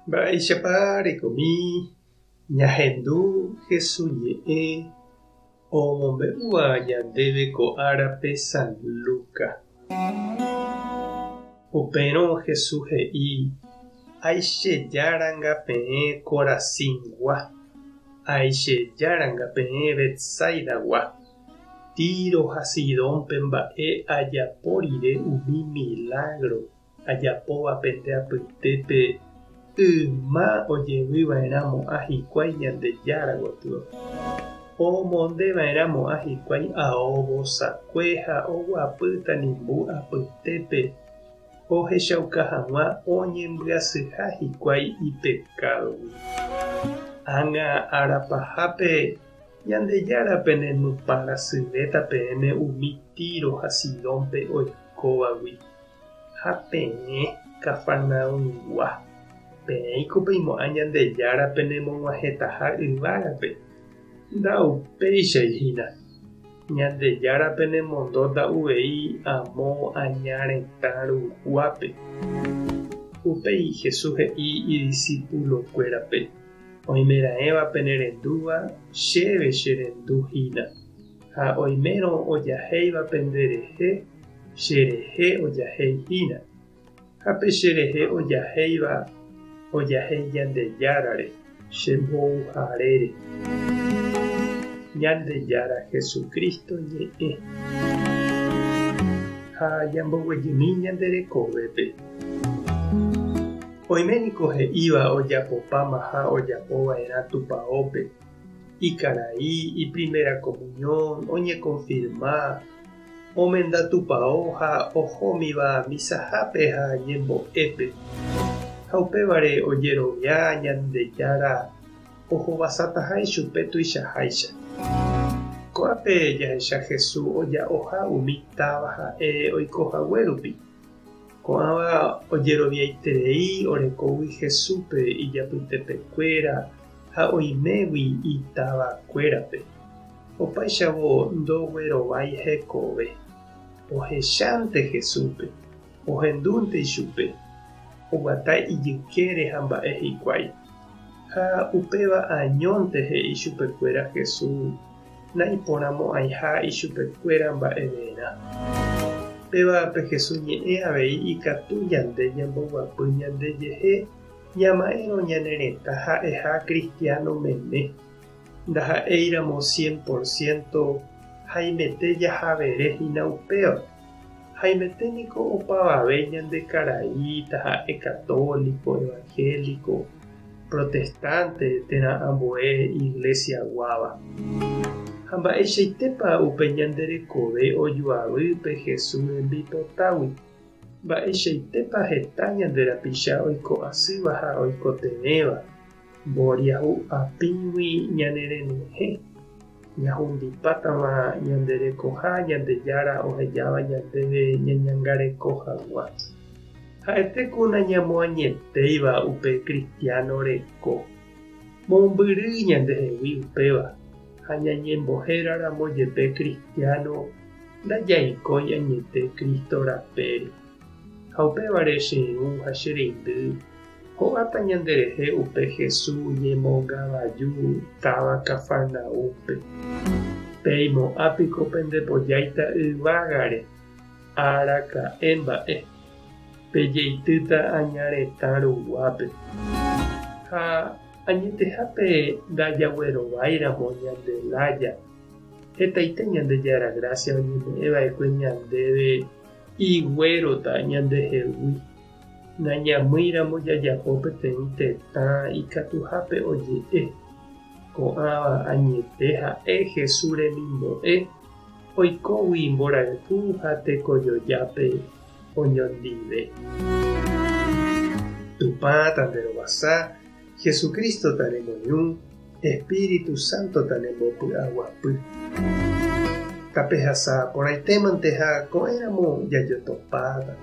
Mba'éichapa rekomi ñahendu hesuñe'ẽ omombe'úva ñandéve ko árape San Luca. Upérõ Jesús he'i: aichejáranga peẽ Korasĩngua, aichejáranga peẽ Betsaidagua, Tiro ha Sidónpe mba'e ajapo rire umi milagro ajapóva pende apytépe yma ojevýva'erãmo'ã hikuái Ñandejára gotyo. Omondeva'erãmo'ã hikuái ao vosakue ha oguapýta nimbu apytépe ohechauka hag̃ua oñembyasýha hikuái ipekádogui. Ág̃a arapahápe Ñandejára penenupára syvéta peẽme umi Tiro ha Sidónpe oikóvagui. Ha peẽ Kafarnaúmgua. Peẽiko peimo'ã Ñandejára penemog̃uahẽtaha yvágape. Nda'upéichaihína. Ñandejára penemondo nda'uvei amo añaretã ruguápe. Upéi Jesús he'i idiscípulokuérape: oimera'ẽva penerendúva, chéve cherenduhína. Ha oimérõ ojahéiva penderehe, cherehe ojahéihína. Ha pe cherehe ojahéiva ojahéi Ñandejárare, chembouharére. Ñandejára Jesukristo ñe'ẽ. Ha ñamboguejymi ñanderekovépe. Oiméniko he'íva ojapopáma ha ojapova'erã tupãópe. Ikarai, iprimera comunión, oñekonfirma, omenda tupão ha ohómiva misahápe ha ñembo'épe. Ha upévare ojerovia Ñandejára ohovasáta chupe tuichaháicha. Ko'ápe jahecha Jesús oja'oha umi táva ha'e oikohaguérupi. Ko'ãva ojeroviaiterei orekógui Jesúspe ijapytepekuéra ha oimégui itavakuérape. Opaichavo ndoguerovái hekove. Ohechánte Jesúspe, ohendúnte ichupe, oguata ijykére ha mba'e hikuái. Ha upéva añónte he'i chupekuéra Jesús naiporãmo'ãiha ichupekuéra mba'everã. Pévape Jesús ñe'ẽ avei ikatu ñande ñamboguapy ñandejehe ñama'ẽrõ ñane retã ha'eha cristiano meme. Ndaha'éiramo 100% haimete jahaverehína upéva. Haimeténiko opavave ñande karaíta ha'e católico, evangélico, protestante térã ambue iglesia guáva. Ha mba'eichaitépa upe ñanderekove ojuavýpe Jesús rembipotágui. Mba'eichaitépa heta ñanderapicha oiko asýva ha oikotevéva. Mboriahu apĩgui ñanerenyhẽ. Ñahundipátama ñanderekoha Ñandejára ohejáva ñandéve ñañangareko hag̃ua. Ha'etékuna ñamoañetéiva upe cristiano reko. Mombyry ñandehegui upéva. Ha ñañembohéraramo jepe cristiano ndajaikói añete Kristo rapére. Ha upévare che'ỹ ha chereindy ho'áta ñanderehe upe Jesús ñemongavaju táva Kafarnaúmpe. Peimo'ãpiko pendepojáita yvágare araka'e mba'e. Pejeitýta añaretã ruguápe. Ha añetehápe ndajaguerováiramo Ñandelája. Hetaite Ñandejára gracia oñeme'ẽva'ekue ñandéve iguérota ñandehegui. Nañamýiramo jajapo peteĩ tetã ikatuhápe oje'e. Ko'ãva añete ha'e Jesús remimbo'e oikógui mborayhu ha tekojojápe oñondive. Tupã tanderovasa, Jesucristo taremoñũ, Espíritu Santo tanembopy'aguapy. Tapehasa porãitémante ha ko'ẽramo jajotopáta.